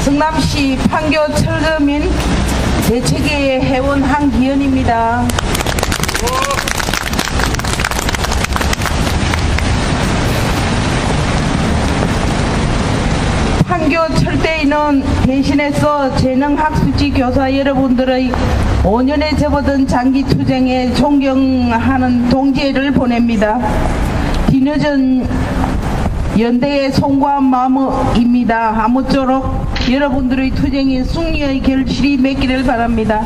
성남시 판교 철거민 대책회의 회원 한기현입니다. 판교 철대인은 대신해서 재능학습지 교사 여러분들의 5년에 접어든 장기 투쟁에 존경하는 동지회를 보냅니다. 뒤늦은 연대의 송구한 마음입니다. 아무쪼록 여러분들의 투쟁이 승리의 결실이 맺기를 바랍니다.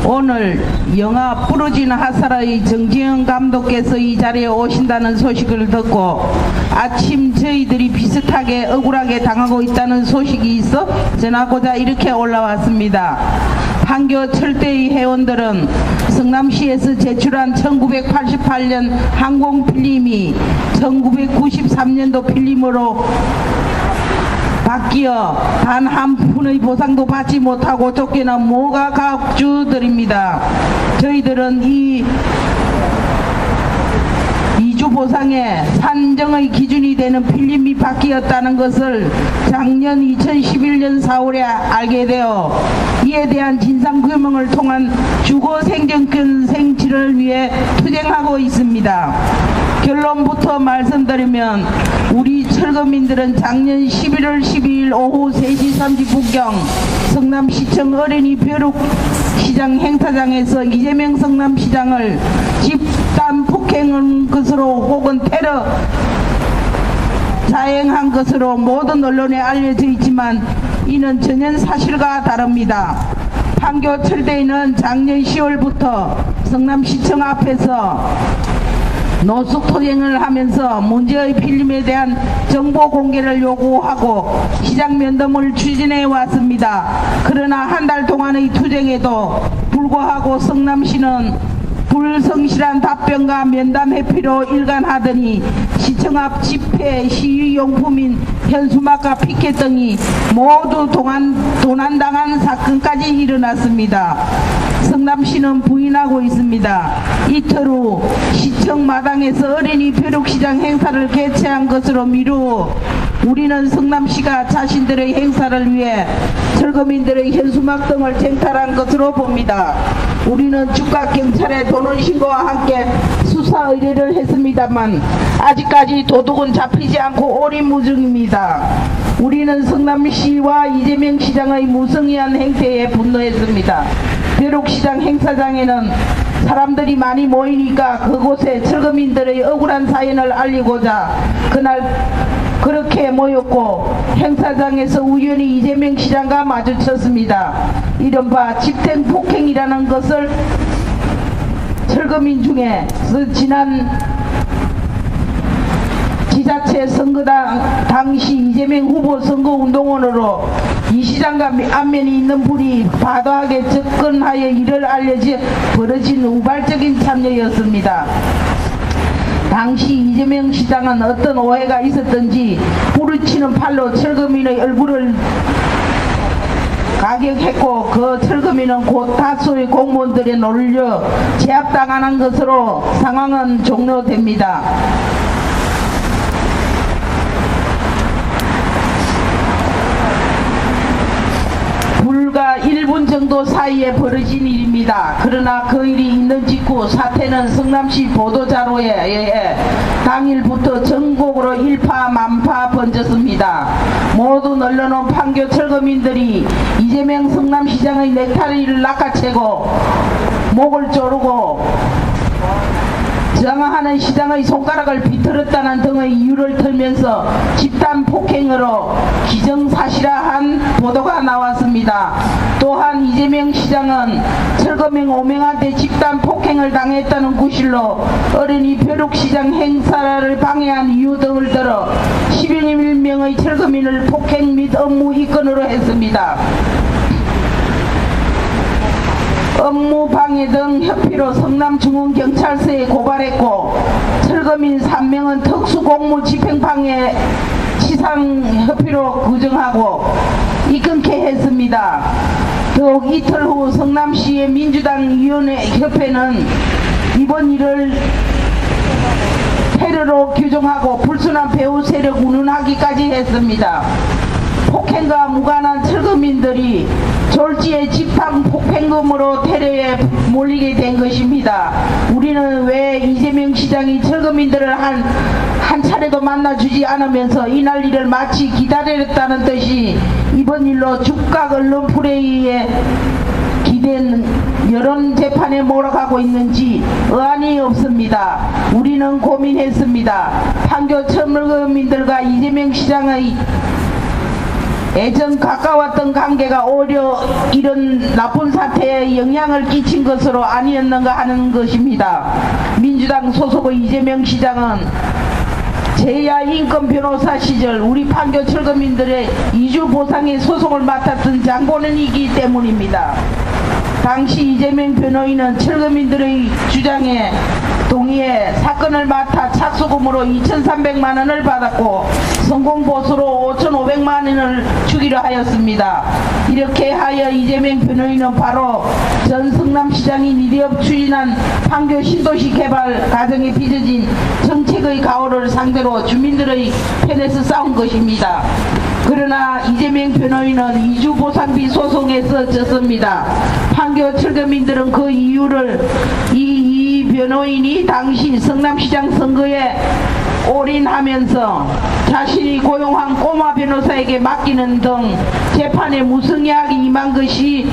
오늘 영화 부러진 하사라의 정지영 감독께서 이 자리에 오신다는 소식을 듣고 아침 저희들이 비슷하게 억울하게 당하고 있다는 소식이 있어 전하고자 이렇게 올라왔습니다. 판교 철대의 회원들은 성남시에서 제출한 1988년 항공필름이 1993년도 필름으로 바뀌어 단 한 푼의 보상도 받지 못하고 쫓겨난 모가 가옥주들입니다. 저희들은 이 이주 보상에 산정의 기준이 되는 필름이 바뀌었다는 것을 작년 2011년 4월에 알게 되어 이에 대한 진상규명을 통한 주거 생존권 생취를 위해 투쟁하고 있습니다. 결론부터 말씀드리면 우리 철거민들은 작년 11월 12일 오후 3시 30분경 성남시청 어린이 벼룩시장 행사장에서 이재명 성남시장을 집단 폭행한 것으로 혹은 테러 자행한 것으로 모든 언론에 알려져 있지만 이는 전혀 사실과 다릅니다. 판교 철대인은 작년 10월부터 성남시청 앞에서 노숙 투쟁을 하면서 문제의 필름에 대한 정보 공개를 요구하고 시장 면담을 추진해 왔습니다. 그러나 한 달 동안의 투쟁에도 불구하고 성남시는 불성실한 답변과 면담 회피로 일관하더니 시청 앞 집회 시위용품인 현수막과 피켓 등이 모두 도난당한 사건까지 일어났습니다. 성남시는 부인하고 있습니다. 이틀 후 시청 마당에서 어린이 벼룩시장 행사를 개최한 것으로 미루어 우리는 성남시가 자신들의 행사를 위해 철거민들의 현수막 등을 쟁탈한 것으로 봅니다. 우리는 즉각 경찰에 도난 신고와 함께 수사 의뢰를 했습니다만 아직까지 도둑은 잡히지 않고 오리무중입니다. 우리는 성남시와 이재명 시장의 무성의한 행태에 분노했습니다. 벼룩시장 행사장에는 사람들이 많이 모이니까 그곳에 철거민들의 억울한 사연을 알리고자 그날 그렇게 모였고 행사장에서 우연히 이재명 시장과 마주쳤습니다. 이른바 집단 폭행이라는 것을 철거민 중에 지난 지자체 선거당 당시 이재명 후보 선거운동원으로 이 시장과 안면이 있는 분이 과도하게 접근하여 이를 알려져 벌어진 우발적인 참여였습니다. 당시 이재명 시장은 어떤 오해가 있었던지 부르치는 팔로 철거민의 얼굴을 가격했고 그 철거민은 곧 다수의 공무원들에 놀려 제압당하는 것으로 상황은 종료됩니다. 불과 1분 정도 사이에 벌어진 일입니다. 그러나 그 일이 있는 직후 사태는 성남시 보도자료에 의해 당일부터 전국으로 일파만파 번졌습니다. 모든 언론은 판교 철거민들이 이재명 성남시장의 넥타이를 낚아채고 목을 조르고 저항하는 시장의 손가락을 비틀었다는 등의 이유를 들면서 집단 폭행으로 기정사실화한 보도가 나왔습니다. 또한 이재명 시장은 철거민 5명한테 집단 폭행을 당했다는 구실로 어린이 벼룩시장 행사를 방해한 이유 등을 들어 11명의 철거민을 폭행 및 업무 이권으로 했습니다. 업무방해 등 협의로 성남중앙경찰서에 고발했고 철거민 3명은 특수공무집행방해 치상협의로 규정하고 입건케 했습니다. 더욱 이틀 후 성남시의 민주당위원회협회는 이번 일을 테러로 규정하고 불순한 배후 세력 운운하기까지 했습니다. 폭행과 무관한 철거민들이 졸지에 집단 폭행금으로 테러에 몰리게 된 것입니다. 우리는 왜 이재명 시장이 철거민들을 한 차례도 만나주지 않으면서 이날 일을 마치 기다렸다는 듯이 이번 일로 죽각 언론 플레이에 기댄 여론 재판에 몰아가고 있는지 의안이 없습니다. 우리는 고민했습니다. 판교 철거민들과 이재명 시장의 예전 가까웠던 관계가 오히려 이런 나쁜 사태에 영향을 끼친 것으로 아니었는가 하는 것입니다. 민주당 소속의 이재명 시장은 제야 인권 변호사 시절 우리 판교 철거민들의 이주 보상의 소송을 맡았던 장본인이기 때문입니다. 당시 이재명 변호인은 철거민들의 주장에 동의해 사건을 맡아 착수금으로 2,300만 원을 받았고 성공보수로 5,500만 원을 주기로 하였습니다. 이렇게 하여 이재명 변호인은 바로 전 성남시장이 니디업 추진한 판교 신도시 개발 과정에 빚어진 정책의 가오를 상대로 주민들의 편에서 싸운 것입니다. 그러나 이재명 변호인은 이주보상비 소송에서 졌습니다. 판교 철거민들은 그 이유를 이 변호인이 당시 성남시장 선거에 올인하면서 자신이 고용한 꼬마 변호사에게 맡기는 등 재판에 무성의하게 임한 것이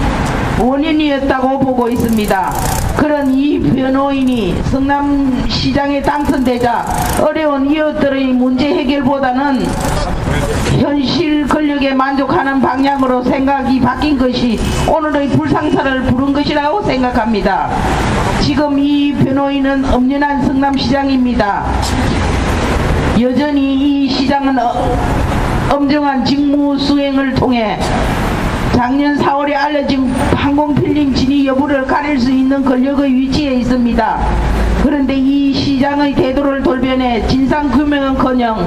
원인이었다고 보고 있습니다. 그런 이 변호인이 성남시장에 당선되자 어려운 이웃들의 문제 해결보다는 현실 권력에 만족하는 방향으로 생각이 바뀐 것이 오늘의 불상사를 부른 것이라고 생각합니다. 지금 이 변호인은 엄연한 성남시장입니다. 여전히 이 시장은 엄정한 직무 수행을 통해 작년 4월에 알려진 항공필름 진위 여부를 가릴 수 있는 권력의 위치에 있습니다. 그런데 이 시장의 태도를 돌변해 진상규명은커녕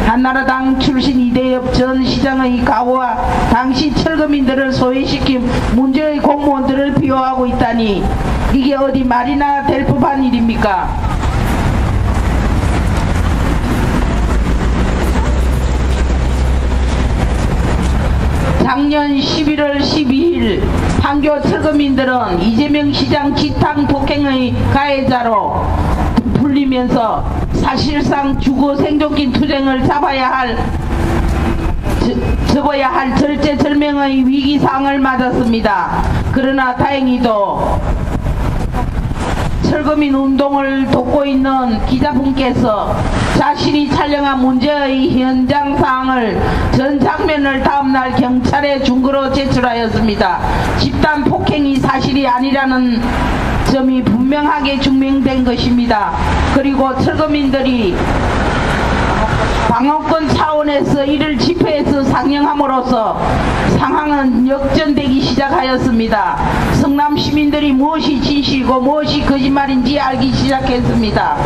한나라당 출신 이대엽 전 시장의 가오와 당시 철거민들을 소외시킨 문제의 공무원들을 비호하고 있다니 이게 어디 말이나 될 법한 일입니까? 작년 11월 12일 판교 철거민들은 이재명 시장 직탕 폭행의 가해자로 불리면서 사실상 주거 생존권 투쟁을 접어야 할 절체절명의 위기상을 맞았습니다. 그러나 다행히도 철거민 운동을 돕고 있는 기자분께서 자신이 촬영한 문제의 현장 사항을 전 장면을 다음날 경찰에 증거로 제출하였습니다. 집단 폭행이 사실이 아니라는 점이 분명하게 증명된 것입니다. 그리고 철거민들이 방어권 차원에서 이를 집회에서 상영함으로써 상황은 역전되기 시작하였습니다. 성남 시민들이 무엇이 진실이고 무엇이 거짓말인지 알기 시작했습니다.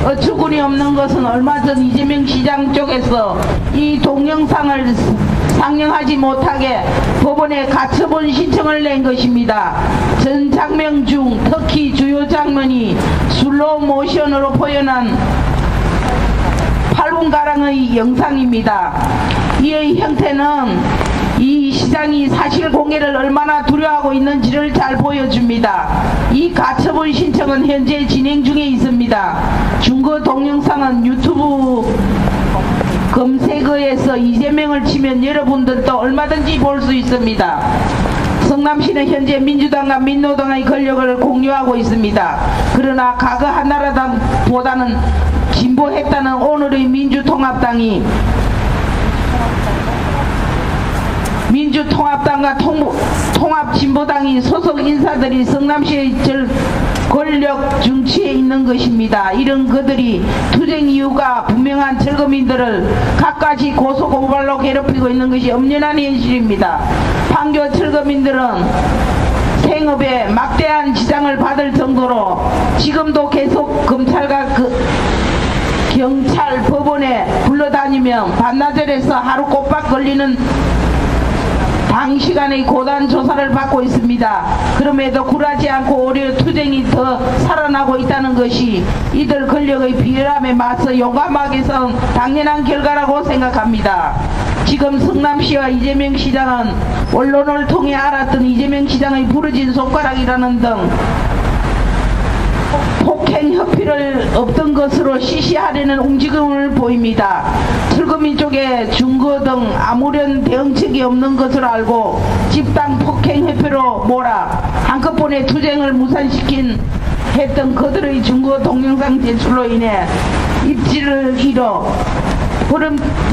어처구니 없는 것은 얼마 전 이재명 시장 쪽에서 이 동영상을 상영하지 못하게 법원에 가처분 신청을 낸 것입니다. 전 장면 중 특히 주요 장면이 슬로우 모션으로 표현한 8분가량의 영상입니다. 이의 형태는 이 시장이 사실 공개를 얼마나 두려워하고 있는지를 잘 보여줍니다. 이 가처분 신청은 현재 진행 중에 있습니다. 증거 동영상은 유튜브 검색어에서 이재명을 치면 여러분들도 얼마든지 볼 수 있습니다. 성남시는 현재 민주당과 민노당의 권력을 공유하고 있습니다. 그러나 과거 한나라당보다는 진보했다는 오늘의 민주통합당이 민주통합당과 통합진보당이 소속 인사들이 성남시의 권력 중치에 있는 것입니다. 이런 그들이 투쟁 이유가 분명한 철거민들을 갖가지 고소고발로 괴롭히고 있는 것이 엄연한 현실입니다. 판교 철거민들은 폭행업에 막대한 지장을 받을 정도로 지금도 계속 경찰 법원에 불러다니며 반나절에서 하루 꼬박 걸리는 단시간의 고단 조사를 받고 있습니다. 그럼에도 굴하지 않고 오히려 투쟁이 더 살아나고 있다는 것이 이들 권력의 비열함에 맞서 용감하게 선 당연한 결과라고 생각합니다. 지금 성남시와 이재명 시장은 언론을 통해 알았던 이재명 시장의 부러진 손가락이라는 등 폭행 협의를 없던 것으로 시시하려는 움직임을 보입니다. 철거민 쪽에 증거 등 아무런 대응책이 없는 것을 알고 집단 폭행 협회로 몰아 한꺼번에 투쟁을 무산시킨 했던 그들의 증거 동영상 제출로 인해 입지를 잃어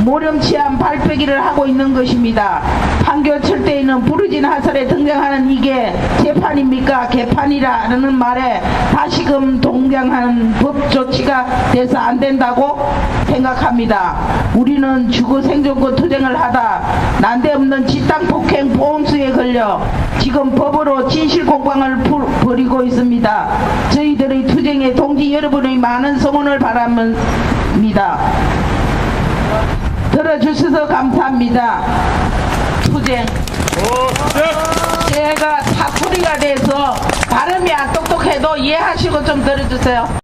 모렴치한 발표기를 하고 있는 것입니다. 판교 철대에는 부르진 하설에 등장하는 이게 재판입니까? 개판이라는 말에 다시금 동장하는 법 조치가 돼서 안 된다고 생각합니다. 우리는 주거 생존권 투쟁을 하다 난데없는 집단 폭행 보험수에 걸려 지금 법으로 진실 공방을 벌이고 있습니다. 저희들의 투쟁에 동지 여러분의 많은 성원을 바랍니다. 들어주셔서 감사합니다. 투쟁. 제가 사투리가 돼서 발음이 안 똑똑해도 이해하시고 좀 들어주세요.